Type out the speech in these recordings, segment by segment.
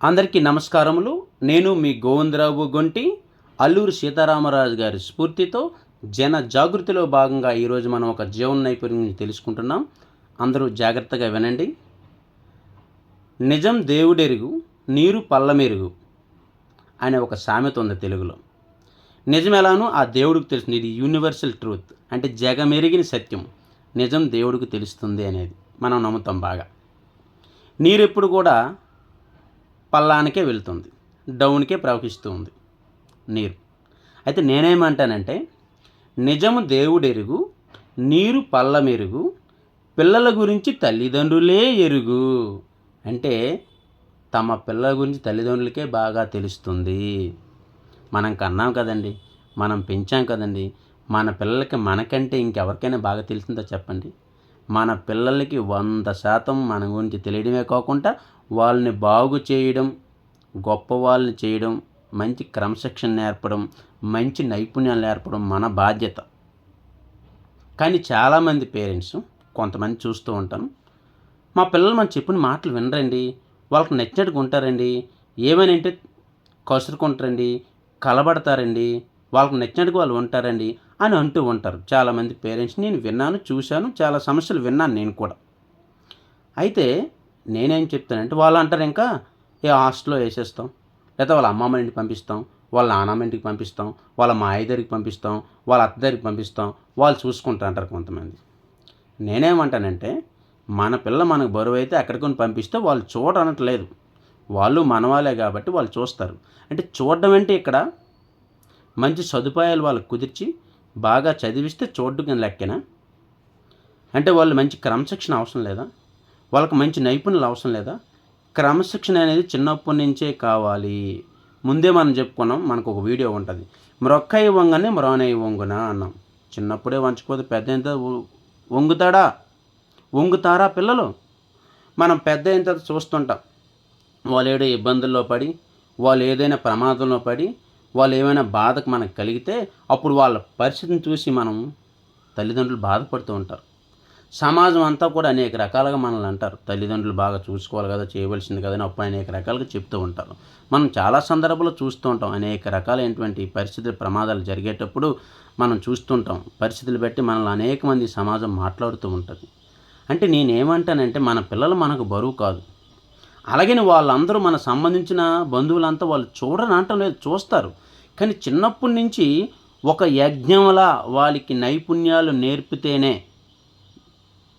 అందరికీ నమస్కారములు. నేను మీ గోవిందరావు గొంటి. అల్లూరి సీతారామరాజు గారి స్ఫూర్తితో జన జాగృతిలో భాగంగా ఈరోజు మనం ఒక జీవన నైపుణ్యం తెలుసుకుంటున్నాం. అందరూ జాగ్రత్తగా వినండి. నిజం దేవుడెరుగు, నీరు పల్లమెరుగు అనే ఒక సామెత ఉంది తెలుగులో. నిజం ఎలానో ఆ దేవుడికి తెలుస్తుంది. ఇది యూనివర్సల్ ట్రూత్, అంటే జగమెరిగిన సత్యం. నిజం దేవుడికి తెలుస్తుంది అనేది మనం నమ్ముతాం బాగా. నీరు ఎప్పుడు కూడా పల్లానికే వెళ్తుంది, డౌన్కే ప్రవహిస్తూ ఉంది నీరు. అయితే నేనేమంటానంటే, నిజము దేవుడెరుగు, నీరు పల్లమెరుగు, పిల్లల గురించి తల్లిదండ్రులే ఎరుగు. అంటే తమ పిల్లల గురించి తల్లిదండ్రులకే బాగా తెలుస్తుంది. మనం కన్నాం కదండి, మనం పెంచాం కదండి. మన పిల్లలకి మనకంటే ఇంకెవరికైనా బాగా తెలిసిందో చెప్పండి? మన పిల్లలకి 100% మన గురించి తెలియడమే కాకుండా వాళ్ళని బాగు చేయడం, గొప్ప వాళ్ళని చేయడం, మంచి క్రమశిక్షణ నేర్పడం, మంచి నైపుణ్యాలు నేర్పడం మన బాధ్యత. కానీ చాలామంది పేరెంట్స్, కొంతమంది చూస్తూ ఉంటాను, మా పిల్లలు మనం చెప్పిన మాటలు వినరండి, వాళ్ళకి నచ్చినట్టుగా ఉంటారండి, ఏమని అంటే కసురుకుంటారండి, కలబడతారండి, వాళ్ళకి నచ్చినట్టుగా వాళ్ళు ఉంటారండి అని అంటూ ఉంటారు చాలామంది పేరెంట్స్. నేను విన్నాను, చూశాను, చాలా సమస్యలు విన్నాను నేను కూడా. అయితే నేనేం చెప్తానంటే, వాళ్ళు అంటారు ఇంకా హాస్టల్లో వేసేస్తాం, లేదా వాళ్ళ అమ్మమ్మ ఇంటికి పంపిస్తాం, వాళ్ళ నాన్నమ్మ ఇంటికి పంపిస్తాం, వాళ్ళ మాయ దగ్గరికి పంపిస్తాం, వాళ్ళ అత్త దగ్గరికి పంపిస్తాం, వాళ్ళు చూసుకుంటారు అంటారు కొంతమంది. నేనేమంటానంటే, మన పిల్ల మనకు బరువు అయితే ఎక్కడికొని పంపిస్తే వాళ్ళు చూడనట్లేదు, వాళ్ళు మనవాళ్ళే కాబట్టి వాళ్ళు చూస్తారు. అంటే చూడడం అంటే ఇక్కడ మంచి సదుపాయాలు వాళ్ళకు కుదిర్చి బాగా చదివిస్తే చూడడం లెక్కన. అంటే వాళ్ళు మంచి క్రమశిక్షణ అవసరం లేదా? వాళ్ళకి మంచి నైపుణ్యాలు అవసరం లేదా? క్రమశిక్షణ అనేది చిన్నప్పటి నుంచే కావాలి. ముందే మనం చెప్పుకున్నాం, మనకు ఒక వీడియో ఉంటుంది, మ్రొక్కయి వంగనే మ్రోనై వంగున అన్నాం. చిన్నప్పుడే వంచకపోతే పెద్ద ఎంత వంగుతారా పిల్లలు? మనం పెద్ద అయిన తర్వాత చూస్తుంటాం, వాళ్ళు ఏదో ఇబ్బందుల్లో పడి, వాళ్ళు ఏదైనా ప్రమాదంలో పడి, వాళ్ళు ఏమైనా బాధకు మనకు కలిగితే అప్పుడు వాళ్ళ పరిస్థితిని చూసి మనం తల్లిదండ్రులు బాధపడుతూ ఉంటారు. సమాజం అంతా కూడా అనేక రకాలుగా మనల్ని అంటారు, తల్లిదండ్రులు బాగా చూసుకోవాలి కదా, చేయవలసింది కదా అని అప్పుడు అనేక రకాలుగా చెప్తూ ఉంటారు. మనం చాలా సందర్భాల్లో చూస్తూ ఉంటాం, అనేక రకాలైనటువంటి పరిస్థితులు, ప్రమాదాలు జరిగేటప్పుడు మనం చూస్తుంటాం. పరిస్థితులు బట్టి మనల్ని అనేక మంది సమాజం మాట్లాడుతూ ఉంటుంది. అంటే నేనేమంటానంటే, మన పిల్లలు మనకు బరువు కాదు. అలాగని వాళ్ళందరూ మన సంబంధించిన బంధువులంతా వాళ్ళు చూడని అనటం లేదు, చూస్తారు. కానీ చిన్నప్పటి నుంచి ఒక యజ్ఞంలా వాళ్ళకి నైపుణ్యాలు నేర్పితేనే,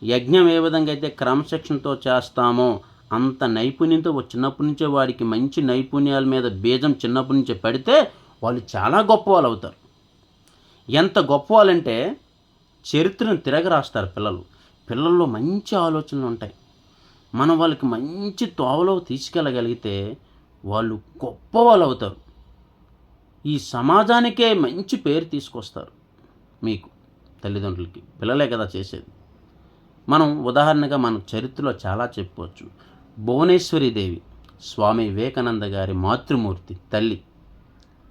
యజ్ఞం ఏ విధంగా అయితే క్రమశిక్షణతో చేస్తామో అంత నైపుణ్యంతో చిన్నప్పటి నుంచే వాడికి మంచి నైపుణ్యాల మీద బీజం చిన్నప్పటి నుంచే పడితే వాళ్ళు చాలా గొప్ప వాళ్ళు అవుతారు. ఎంత గొప్ప వాళ్ళంటే చరిత్రను తిరగరాస్తారు పిల్లలు. పిల్లల్లో మంచి ఆలోచనలు ఉంటాయి. మనం వాళ్ళకి మంచి తోవలో తీసుకెళ్ళగలిగితే వాళ్ళు గొప్ప వాళ్ళు అవుతారు. ఈ సమాజానికే మంచి పేరు తీసుకొస్తారు. మీకు తల్లిదండ్రులకి పిల్లలే కదా చేసేది. మనం ఉదాహరణగా మన చరిత్రలో చాలా చెప్పుకోవచ్చు. భువనేశ్వరీదేవి స్వామి వివేకానంద గారి మాతృమూర్తి తల్లి.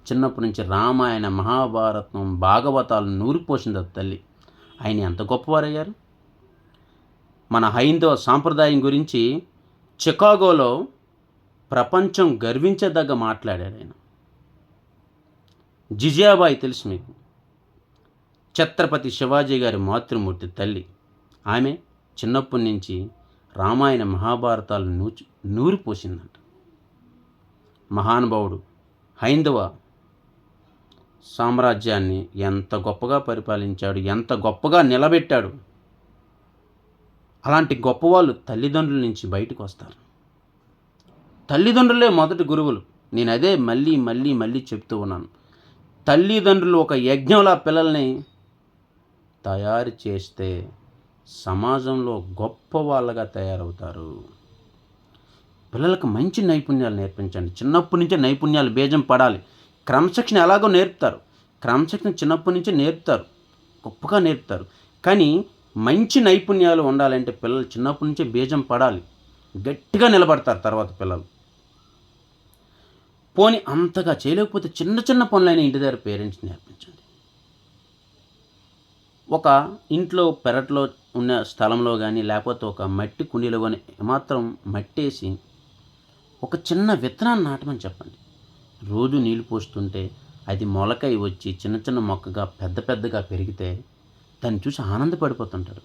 చిన్నప్పటి నుంచి రామాయణ, మహాభారతం, భాగవతాలను నూరిపోసింది తల్లి. ఆయన ఎంత గొప్పవారయ్యారు. మన హైందవ సాంప్రదాయం గురించి చికాగోలో ప్రపంచం గర్వించదగ్గ మాట్లాడాడు ఆయన. జిజియాబాయి తెలుసు మీకు, ఛత్రపతి శివాజీ గారి మాతృమూర్తి తల్లి. ఆమె చిన్నప్పటి నుంచి రామాయణ, మహాభారతాలు నూరిపోసిందంట. మహానుభావుడు హైందవ సామ్రాజ్యాన్ని ఎంత గొప్పగా పరిపాలించాడు, ఎంత గొప్పగా నిలబెట్టాడు. అలాంటి గొప్పవాళ్ళు తల్లిదండ్రుల నుంచి బయటకు వస్తారు. తల్లిదండ్రులే మొదటి గురువులు. నేను అదే మళ్ళీ మళ్ళీ మళ్ళీ చెప్తూ ఉన్నాను. తల్లిదండ్రులు ఒక యజ్ఞంలా పిల్లల్ని తయారు చేస్తే సమాజంలో గొప్ప వాళ్ళగా తయారవుతారు. పిల్లలకు మంచి నైపుణ్యాలు నేర్పించండి. చిన్నప్పటి నుంచే నైపుణ్యాలు బీజం పడాలి. క్రమశిక్షణ ఎలాగో నేర్పుతారు, క్రమశిక్షణ చిన్నప్పటి నుంచే నేర్పుతారు, గొప్పగా నేర్పుతారు. కానీ మంచి నైపుణ్యాలు ఉండాలంటే పిల్లలు చిన్నప్పటి నుంచే బీజం పడాలి, గట్టిగా నిలబడతారు తర్వాత పిల్లలు. పోనీ అంతగా చేయలేకపోతే చిన్న చిన్న పనులైన ఇంటి దగ్గర పేరెంట్స్ నేర్పించండి. ఒక ఇంట్లో పెరట్లో ఉన్న స్థలంలో కానీ, లేకపోతే ఒక మట్టి కుండీలో కానీ ఏమాత్రం మట్టేసి ఒక చిన్న విత్తనాన్ని నాటమని చెప్పండి. రోజు నీళ్లు పోస్తుంటే అది మొలకై వచ్చి చిన్న చిన్న మొక్కగా పెద్ద పెద్దగా పెరిగితే దాన్ని చూసి ఆనందపడిపోతుంటాడు.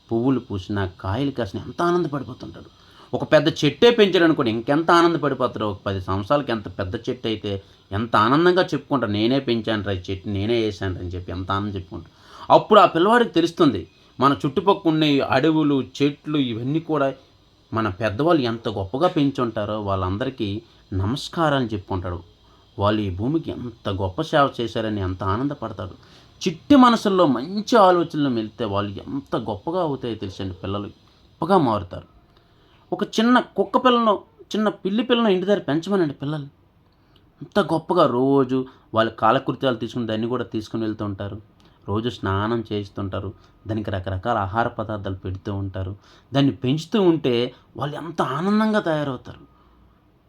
పువ్వులు పూసినా, కాయలు కాసినా ఎంత ఆనందపడిపోతుంటాడు. ఒక పెద్ద చెట్టే పెంచాడనుకోండి ఇంకెంత ఆనందపడిపోతారో. ఒక 10 సంవత్సరాలకి ఎంత పెద్ద చెట్టు అయితే ఎంత ఆనందంగా చెప్పుకుంటారు. నేనే పెంచానురా ఈ చెట్టు, నేనే వేసానురా అని చెప్పి ఎంత ఆనందం చెప్పుకుంటారు. అప్పుడు ఆ పిల్లవాడికి తెలుస్తుంది మన చుట్టుపక్కల ఉన్న ఈ అడవులు, చెట్లు ఇవన్నీ కూడా మన పెద్దవాళ్ళు ఎంత గొప్పగా పెంచుంటారో వాళ్ళందరికీ నమస్కారాలు చెప్పుకుంటాడు. వాళ్ళు ఈ భూమికి ఎంత గొప్ప సేవ చేశారని ఎంత ఆనందపడతాడు. చిట్టి మనసుల్లో మంచి ఆలోచనలు మెలితే వాళ్ళు ఎంత గొప్పగా అవుతాయో తెలుసండి. పిల్లలు గొప్పగా మారుతారు. ఒక చిన్న కుక్క పిల్లను, చిన్న పిల్లి పిల్లను ఇంటి దగ్గర పెంచమనండి పిల్లలు. అంత గొప్పగా రోజు వాళ్ళ కాలకృత్యాలు తీసుకుని దాన్ని కూడా తీసుకుని వెళ్తూ ఉంటారు. రోజు స్నానం చేయిస్తుంటారు. దానికి రకరకాల ఆహార పదార్థాలు పెడుతూ ఉంటారు. దాన్ని పెంచుతూ ఉంటే వాళ్ళు ఎంత ఆనందంగా తయారవుతారు.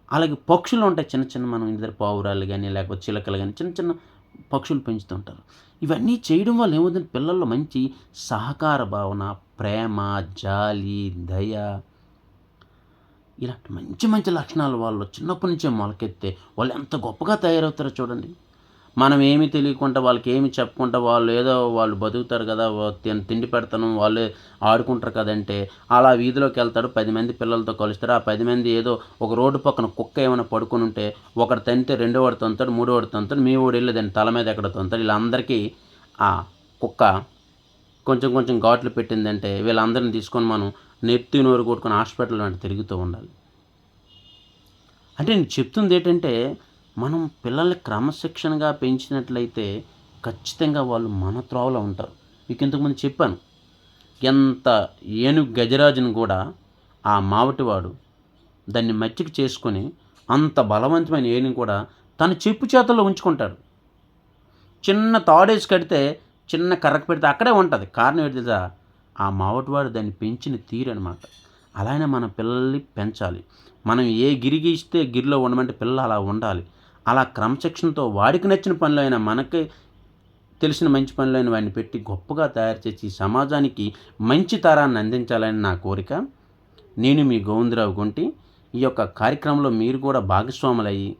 అలాగే పక్షులు ఉంటాయి చిన్న చిన్న, మనం ఇంటి దగ్గర పావురాలు కానీ లేకపోతే చిలకలు కానీ చిన్న చిన్న పక్షులు పెంచుతూ ఉంటారు. ఇవన్నీ చేయడం వల్ల ఏమవుతుంది, పిల్లల్లో మంచి సహకార భావన, ప్రేమ, జాలి, దయ ఇలాంటి మంచి మంచి లక్షణాలు వాళ్ళు చిన్నప్పటి నుంచే మొలకెత్తే వాళ్ళు ఎంత గొప్పగా తయారవుతారో చూడండి. మనం ఏమీ తెలియకుండా వాళ్ళకి ఏమి చెప్పకుండా వాళ్ళు ఏదో వాళ్ళు బతుకుతారు కదా, తిండి పెడతాను వాళ్ళే ఆడుకుంటారు కదంటే అలా వీధిలోకి వెళ్తాడు. 10 మంది పిల్లలతో కలుస్తారు. ఆ 10 మంది ఏదో ఒక రోడ్డు పక్కన కుక్క ఏమైనా పడుకొని ఉంటే ఒకడు తంతే రెండో వాడు తంతాడు, మూడో వాడు తంతాడు, మీ వాడు వెళ్ళి దాన్ని తల మీద ఎక్కడ తంతాడు. వీళ్ళందరికీ ఆ కుక్క కొంచెం కొంచెం ఘాట్లు పెట్టిందంటే వీళ్ళందరిని తీసుకొని మనం నెత్తి నోరు కొట్టుకొని హాస్పిటల్ వెంట తిరుగుతూ ఉండాలి. అంటే నేను చెప్తుంది ఏంటంటే, మనం పిల్లల్ని క్రమశిక్షణగా పెంచినట్లయితే ఖచ్చితంగా వాళ్ళు మన త్రోవలో ఉంటారు. మీకు ఇంతకుముందు చెప్పాను. ఎంత ఏనుగు గజరాజును కూడా ఆ మావటివాడు దాన్ని మచ్చిక చేసుకొని అంత బలవంతమైన ఏనుగుని కూడా తన చెప్పు చేతుల్లో ఉంచుకుంటాడు. చిన్న తాడేసి కడితే చిన్న కర్రకు పెడితే అక్కడే ఉంటుంది. కారణం ఏంటి తెలుసా? ఆ మావటివాడు దాన్ని పెంచిన తీరనమాట. అలానే మన పిల్లల్ని పెంచాలి. మనం ఏ గిరికి ఇస్తే గిరిలో ఉండమంటే పిల్లలు అలా ఉండాలి. అలా క్రమశిక్షణతో వాడికి నచ్చిన పనులు అయినా మనకి తెలిసిన మంచి పనులైన వాడిని పెట్టి గొప్పగా తయారు చేసి సమాజానికి మంచి తరాన్ని అందించాలని నా కోరిక. నేను మీ గోవిందరావు గుంటి. ఈ యొక్క కార్యక్రమంలో మీరు కూడా భాగస్వాములయ్యి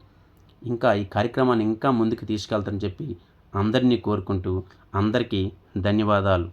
ఇంకా ఈ కార్యక్రమాన్ని ఇంకా ముందుకు తీసుకెళ్తారని చెప్పి అందరినీ కోరుకుంటూ అందరికీ ధన్యవాదాలు.